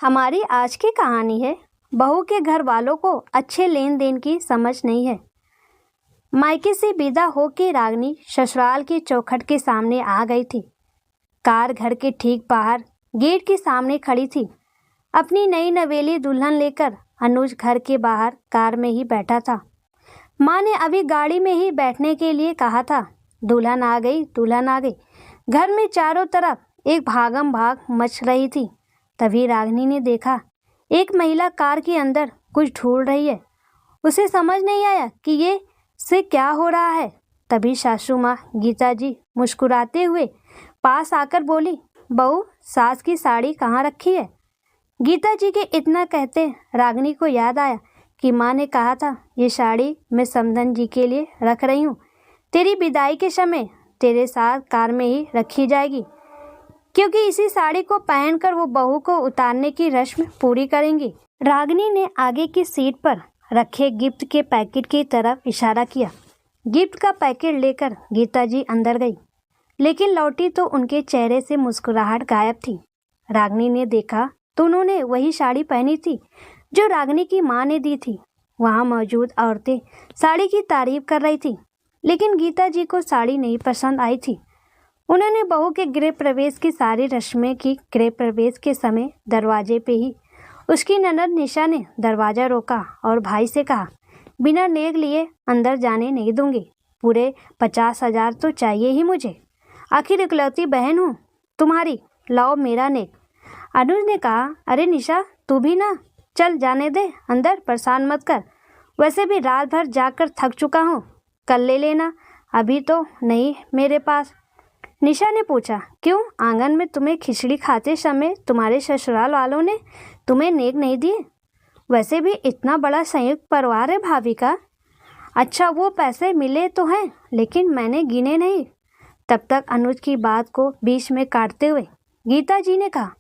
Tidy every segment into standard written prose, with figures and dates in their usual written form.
हमारी आज की कहानी है, बहू के घर वालों को अच्छे लेन देन की समझ नहीं है। मायके से विदा होकर रागिनी ससुराल की चौखट के सामने आ गई थी। कार घर के ठीक बाहर गेट के सामने खड़ी थी। अपनी नई नवेली दुल्हन लेकर अनुज घर के बाहर कार में ही बैठा था। माँ ने अभी गाड़ी में ही बैठने के लिए कहा था। दुल्हन आ गई, दुल्हन आ गई। घर में चारों तरफ एक भागम भाग मच रही थी। तभी रागिनी ने देखा एक महिला कार के अंदर कुछ ढूंढ रही है। उसे समझ नहीं आया कि ये से क्या हो रहा है। तभी सासू माँ गीता जी मुस्कुराते हुए पास आकर बोली, बहू, सास की साड़ी कहाँ रखी है? गीता जी के इतना कहते रागिनी को याद आया कि माँ ने कहा था, ये साड़ी मैं समधन जी के लिए रख रही हूँ। तेरी विदाई के समय तेरे साथ कार में ही रखी जाएगी, क्योंकि इसी साड़ी को पहनकर वो बहू को उतारने की रस्म पूरी करेंगी। रागिनी ने आगे की सीट पर रखे गिफ्ट के पैकेट की तरफ इशारा किया। गिफ्ट का पैकेट लेकर गीता जी अंदर गई, लेकिन लौटी तो उनके चेहरे से मुस्कुराहट गायब थी। रागिनी ने देखा तो उन्होंने वही साड़ी पहनी थी जो रागिनी की माँ ने दी थी। वहाँ मौजूद औरतें साड़ी की तारीफ कर रही थी, लेकिन गीता जी को साड़ी नहीं पसंद आई थी। उन्होंने बहू के गृह प्रवेश की सारी रस्में की। गृह प्रवेश के समय दरवाजे पे ही उसकी ननद निशा ने दरवाज़ा रोका और भाई से कहा, बिना नेग लिए अंदर जाने नहीं दूंगी। पूरे 50,000 तो चाहिए ही मुझे। आखिर इकलौती बहन हूँ तुम्हारी, लाओ मेरा नेग। अनुज ने कहा, अरे निशा, तू भी ना, चल जाने दे अंदर, परेशान मत कर। वैसे भी रात भर जाकर थक चुका हूँ, कल ले लेना, अभी तो नहीं मेरे पास। निशा ने पूछा, क्यों? आंगन में तुम्हें खिचड़ी खाते समय तुम्हारे ससुराल वालों ने तुम्हें नेक नहीं दिए? वैसे भी इतना बड़ा संयुक्त परिवार है भाभी का। अच्छा, वो पैसे मिले तो हैं, लेकिन मैंने गिने नहीं। तब तक अनुज की बात को बीच में काटते हुए गीता जी ने कहा,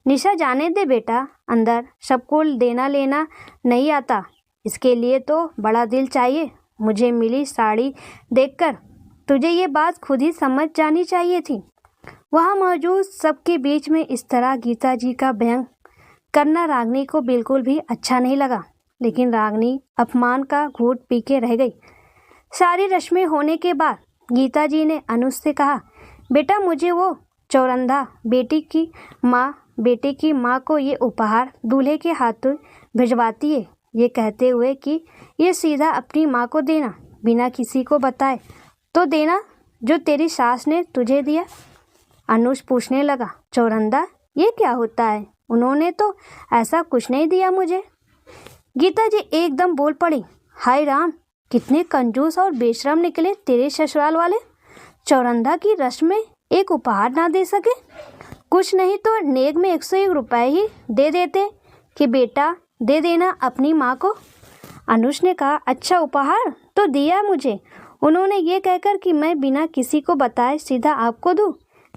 निशा जाने दे बेटा, अंदर सबको देना लेना नहीं आता, इसके लिए तो बड़ा दिल चाहिए। मुझे मिली साड़ी देखकर तुझे ये बात खुद ही समझ जानी चाहिए थी। वहाँ मौजूद सबके बीच में इस तरह गीता जी का व्यंग करना रागिनी को बिल्कुल भी अच्छा नहीं लगा, लेकिन रागिनी अपमान का घूंट पी के रह गई। सारी रस्में होने के बाद गीता जी ने अनुज से कहा, बेटा, मुझे वो चौरंधा बेटे की माँ को ये उपहार दूल्हे के हाथों भिजवाती है, ये कहते हुए कि ये सीधा अपनी माँ को देना, बिना किसी को बताए तो देना, जो तेरी सास ने तुझे दिया। अनुज पूछने लगा, चौरंदा ये क्या होता है? उन्होंने तो ऐसा कुछ नहीं दिया मुझे। गीता जी एकदम बोल पड़ी, हाय राम, कितने कंजूस और बेशरम निकले तेरे ससुराल वाले। चौरंदा की रस्म में एक उपहार ना दे सके? कुछ नहीं तो नेग में 101 रुपये ही दे देते कि बेटा दे देना अपनी माँ को। अनुज ने कहा, अच्छा, उपहार तो दिया मुझे उन्होंने, ये कहकर कि मैं बिना किसी को बताए सीधा आपको दूँ,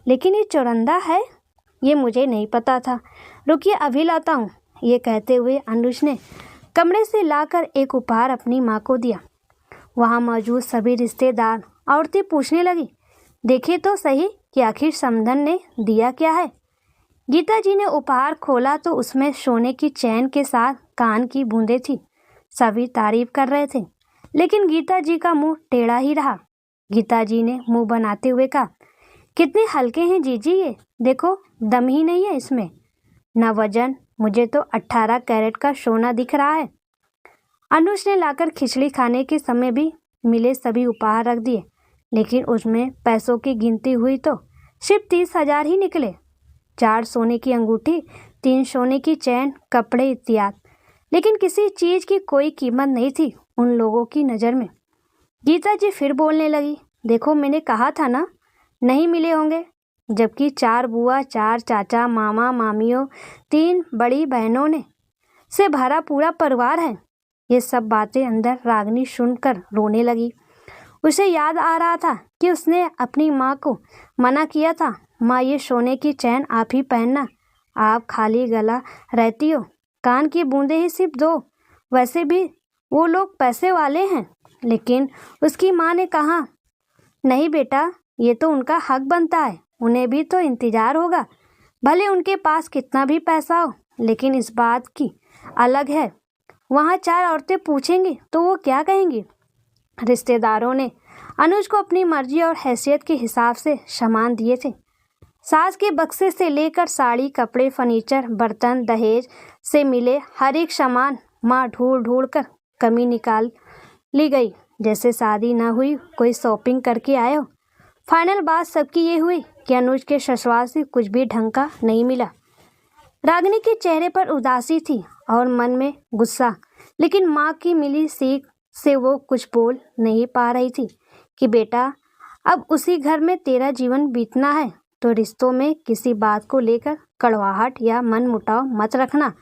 लेकिन ये चौरंदा है ये मुझे नहीं पता था। रुकिए, अभी लाता हूँ। ये कहते हुए अनुज ने कमरे से लाकर एक उपहार अपनी माँ को दिया। वहाँ मौजूद सभी रिश्तेदार औरतें पूछने लगी, देखिए तो सही कि आखिर समधन ने दिया क्या है। गीता जी ने उपहार खोला तो उसमें सोने की चैन के साथ कान की बूंदें थी। सभी तारीफ कर रहे थे, लेकिन गीता जी का मुंह टेढ़ा ही रहा। गीता जी ने मुंह बनाते हुए कहा, कितने हल्के हैं जीजी, ये देखो, दम ही नहीं है इसमें, ना वजन, मुझे तो 18 कैरेट का सोना दिख रहा है। अनुज ने लाकर खिचड़ी खाने के समय भी मिले सभी उपहार रख दिए, लेकिन उसमें पैसों की गिनती हुई तो सिर्फ 30,000 ही निकले। 4 सोने की अंगूठी, 3 सोने की चैन, कपड़े इत्यादि, लेकिन किसी चीज़ की कोई कीमत नहीं थी उन लोगों की नज़र में। गीता जी फिर बोलने लगी, देखो, मैंने कहा था ना, नहीं मिले होंगे, जबकि 4 बुआ, 4 चाचा, मामा मामियों, 3 बड़ी बहनों ने से भरा पूरा परिवार है। ये सब बातें अंदर रागिनी सुनकर रोने लगी। उसे याद आ रहा था कि उसने अपनी माँ को मना किया था, माँ, ये सोने की चैन आप ही पहनना, आप खाली गला रहती हो, कान की बूंदें ही सिर्फ 2, वैसे भी वो लोग पैसे वाले हैं। लेकिन उसकी माँ ने कहा, नहीं बेटा, ये तो उनका हक बनता है, उन्हें भी तो इंतजार होगा, भले उनके पास कितना भी पैसा हो, लेकिन इस बात की अलग है, वहाँ 4 औरतें पूछेंगी तो वो क्या कहेंगी। रिश्तेदारों ने अनुज को अपनी मर्जी और हैसियत के हिसाब से सामान दिए थे। सास के बक्से से लेकर साड़ी, कपड़े, फर्नीचर, बर्तन, दहेज से मिले हर एक सामान माँ ढूंढ ढूंढ कर कमी निकाल ली गई, जैसे शादी ना हुई, कोई शॉपिंग करके आए हो। फाइनल बात सबकी ये हुई कि अनुज के ससुराल से कुछ भी ढंग का नहीं मिला। रागिनी के चेहरे पर उदासी थी और मन में गुस्सा, लेकिन माँ की मिली सीख से वो कुछ बोल नहीं पा रही थी कि बेटा, अब उसी घर में तेरा जीवन बीतना है, तो रिश्तों में किसी बात को लेकर कड़वाहट या मन मुटाव मत रखना।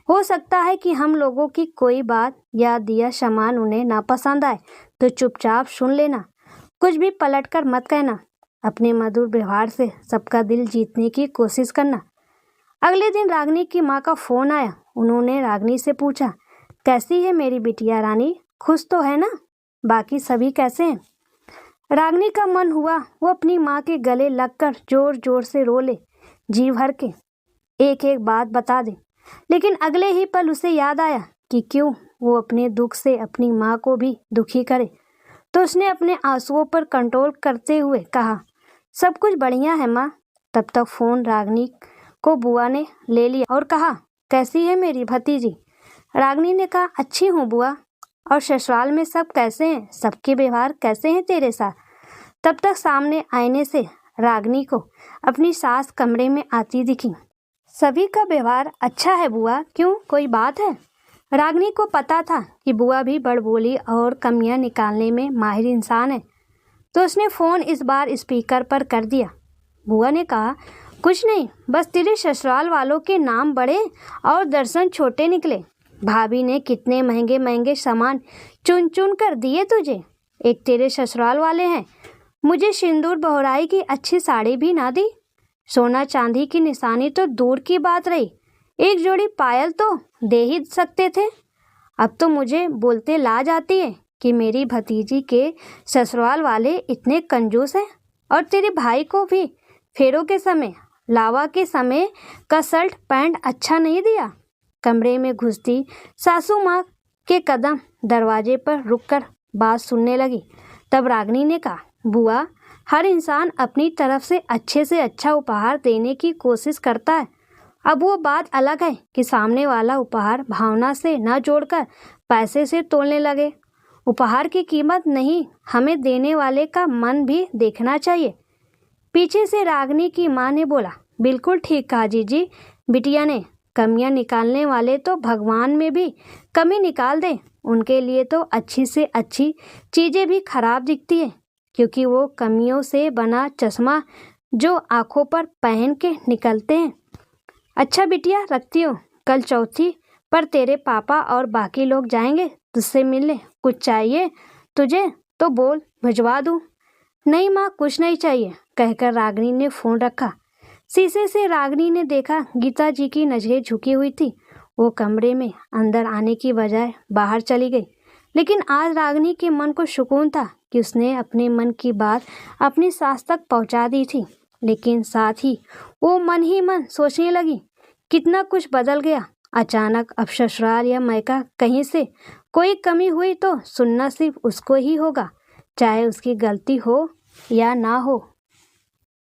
हो सकता है कि हम लोगों की कोई बात या दिया सामान उन्हें ना पसंद आए, तो चुपचाप सुन लेना, कुछ भी पलटकर मत कहना। अपने मधुर व्यवहार से सबका दिल जीतने की कोशिश करना। अगले दिन रागिनी की माँ का फोन आया। उन्होंने रागिनी से पूछा, कैसी है मेरी बिटिया रानी, खुश तो है ना, बाकी सभी कैसे हैं। रागिनी का मन हुआ वो अपनी माँ के गले लगकर जोर जोर से रो ले, जी भर के एक एक बात बता दे। लेकिन अगले ही पल उसे याद आया कि क्यों वो अपने दुख से अपनी माँ को भी दुखी करे, तो उसने अपने आंसुओं पर कंट्रोल करते हुए कहा, सब कुछ बढ़िया है माँ। तब तक फोन रागिनी को बुआ ने ले लिया और कहा, कैसी है मेरी भतीजी। रागिनी ने कहा, अच्छी हूँ बुआ। और ससुराल में सब कैसे हैं, सबके व्यवहार कैसे हैं तेरे साथ। तब तक सामने आईने से रागिनी को अपनी सास कमरे में आती दिखी। सभी का व्यवहार अच्छा है बुआ, क्यों, कोई बात है। रागिनी को पता था कि बुआ भी बड़बोली और कमियां निकालने में माहिर इंसान है, तो उसने फ़ोन इस बार स्पीकर पर कर दिया। बुआ ने कहा, कुछ नहीं, बस तेरे ससुराल वालों के नाम बड़े और दर्शन छोटे निकले। भाभी ने कितने महंगे महंगे सामान चुन चुन कर दिए तुझे। एक तेरे ससुराल वाले हैं, मुझे सिंदूर बहुराई की अच्छी साड़ी भी ना दी। सोना चांदी की निशानी तो दूर की बात रही, एक जोड़ी पायल तो दे ही सकते थे। अब तो मुझे बोलते लाज आती है कि मेरी भतीजी के ससुराल वाले इतने कंजूस हैं। और तेरे भाई को भी फेरों के समय, लावा के समय का शर्ट पैंट अच्छा नहीं दिया। कमरे में घुसती सासू माँ के कदम दरवाजे पर रुककर बात सुनने लगी। तब रागिनी ने कहा, बुआ, हर इंसान अपनी तरफ से अच्छा उपहार देने की कोशिश करता है। अब वो बात अलग है कि सामने वाला उपहार भावना से न जोड़कर पैसे से तोलने लगे। उपहार की कीमत नहीं, हमें देने वाले का मन भी देखना चाहिए। पीछे से रागिनी की माँ ने बोला, बिल्कुल ठीक कहा जीजी, बिटिया ने। कमियां निकालने वाले तो भगवान में भी कमी निकाल दें, उनके लिए तो अच्छी से अच्छी चीज़ें भी खराब दिखती है, क्योंकि वो कमियों से बना चश्मा जो आँखों पर पहन के निकलते हैं। अच्छा बिटिया, रखती हूँ, कल चौथी पर तेरे पापा और बाकी लोग जाएंगे तुझसे मिलने। कुछ चाहिए तुझे तो बोल, भिजवा दूँ। नहीं माँ, कुछ नहीं चाहिए, कहकर रागिनी ने फ़ोन रखा। शीशे से रागिनी ने देखा गीता जी की नजरें झुकी हुई थी। वो कमरे में अंदर आने की बजाय बाहर चली गई। लेकिन आज रागिनी के मन को सुकून था कि उसने अपने मन की बात अपनी सास तक पहुंचा दी थी। लेकिन साथ ही वो मन ही मन सोचने लगी, कितना कुछ बदल गया अचानक। अब ससुराल या मायका कहीं से कोई कमी हुई तो सुनना सिर्फ उसको ही होगा, चाहे उसकी गलती हो या ना हो।